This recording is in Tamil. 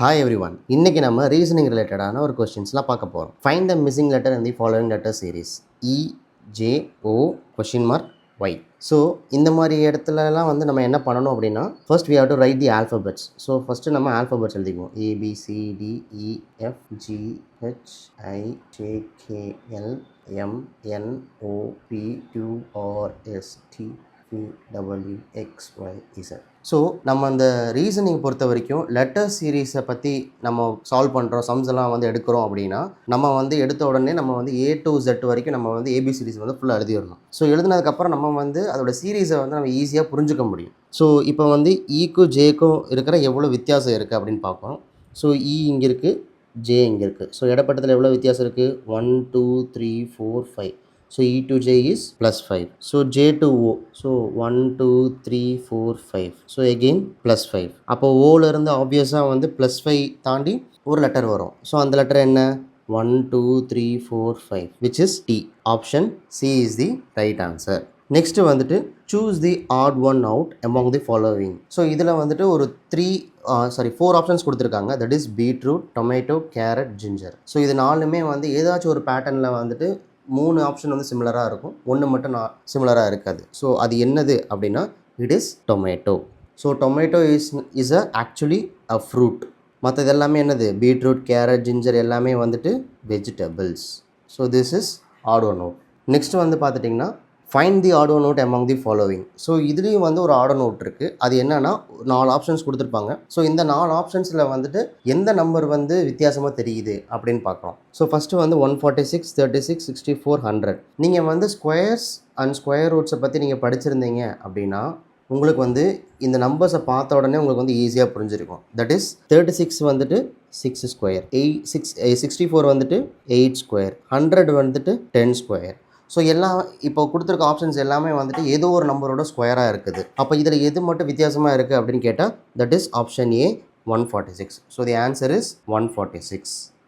Hi everyone. இன்னைக்கு நம்ம ரீசனிங் ரிலேட்டடான ஒரு கொஸ்டின்ஸ்லாம் பார்க்க போகிறோம். Find the missing letter in the following letter series E J O question mark Y. So இந்த மாதிரி இடத்துலலாம் வந்து நம்ம என்ன பண்ணணும் அப்படின்னா first we have to write the alphabets. So first நம்ம ஆல்ஃபபெட்ஸ் எழுதிக்குவோம். ABCDEFGHIJKLMNOPQRSTUVWXYZ. ஸோ நம்ம அந்த ரீசனிங் பொறுத்த வரைக்கும் லெட்டர் சீரீஸை பற்றி நம்ம சால்வ் பண்ணுறோம், சம்ஸ் எல்லாம் வந்து எடுக்கிறோம் அப்படின்னா நம்ம வந்து எடுத்த உடனே நம்ம வந்து A to Z வரைக்கும் நம்ம வந்து ஏபிசிடிஸ் வந்து ஃபுல்லாக எழுதிடணும். ஸோ எழுதினதுக்கப்புறம் நம்ம வந்து அதோட சீரீஸை வந்து நம்ம ஈஸியாக புரிஞ்சுக்க முடியும். ஸோ இப்போ வந்து ஈக்கும் ஜேக்கும் இருக்கிற எவ்வளோ வித்தியாசம் இருக்குது அப்படின்னு பார்ப்போம். ஸோ இ இங்கே இருக்குது, ஜே இங்கே இருக்குது. ஸோ இடப்பட்டத்தில் எவ்வளோ வித்தியாசம் இருக்குது? 1 2 3 4 5. So E to J is +5. So J to O. So 1 2 3 4 5. So again +5. அப்போ ஓல இருந்து ஆப்வியஸாக வந்து +5 தாண்டி ஒரு லெட்டர் வரும். ஸோ அந்த லெட்டர் என்ன? 1 2 3 4 5 which is T. Option C is the right answer. Next வந்துட்டு choose the odd one out among the following. So இதில் வந்துட்டு ஒரு 4 ஆப்ஷன்ஸ் கொடுத்துருக்காங்க. That is beetroot, tomato, carrot, ginger. So இது நாலுமே வந்து ஏதாச்சும் ஒரு பேட்டர்னில் வந்துட்டு 3 ஆப்ஷன் வந்து சிமிலராக இருக்கும், 1 மட்டும் சிமிலராக இருக்காது. ஸோ அது என்னது அப்படின்னா it is tomato. So tomato is actually a fruit. மற்றது எல்லாமே என்னது? பீட்ரூட், கேரட், ஜிஞ்சர் எல்லாமே வந்துட்டு vegetables. So this is odd one out. Next வந்து பார்த்துட்டிங்கன்னா find the odd one out among the following. So இதுலேயும் வந்து ஒரு ஆட் ஒன் அவுட் இருக்குது. அது என்னன்னா 4 ஆப்ஷன்ஸ் கொடுத்துருப்பாங்க. ஸோ இந்த 4 ஆப்ஷன்ஸில் வந்துட்டு எந்த நம்பர் வந்து வித்தியாசமாக தெரியுது அப்படின்னு பார்க்கலாம். ஸோ ஃபஸ்ட்டு வந்து 146, 36, 64, 100. நீங்கள் வந்து ஸ்கொயர்ஸ் அண்ட் ஸ்கொயர் ரூட்ஸை பற்றி நீங்கள் படிச்சிருந்தீங்க அப்படின்னா உங்களுக்கு வந்து இந்த நம்பர்ஸை பார்த்த உடனே உங்களுக்கு வந்து ஈஸியாக புரிஞ்சிருக்கும். தட் இஸ் 36 வந்துட்டு 6 ஸ்கொயர், 64 வந்துட்டு 8 ஸ்கொயர், 100 வந்துட்டு 10 ஸ்கொயர். ஸோ எல்லாம் இப்போ கொடுத்துருக்க ஆப்ஷன்ஸ் எல்லாமே வந்துட்டு ஏதோ ஒரு நம்பரோட ஸ்கொயராக இருக்குது. அப்போ இதில் எது மட்டும் வித்தியாசமாக இருக்குது அப்படின்னு கேட்டால் that is option A 146. So the answer is 146.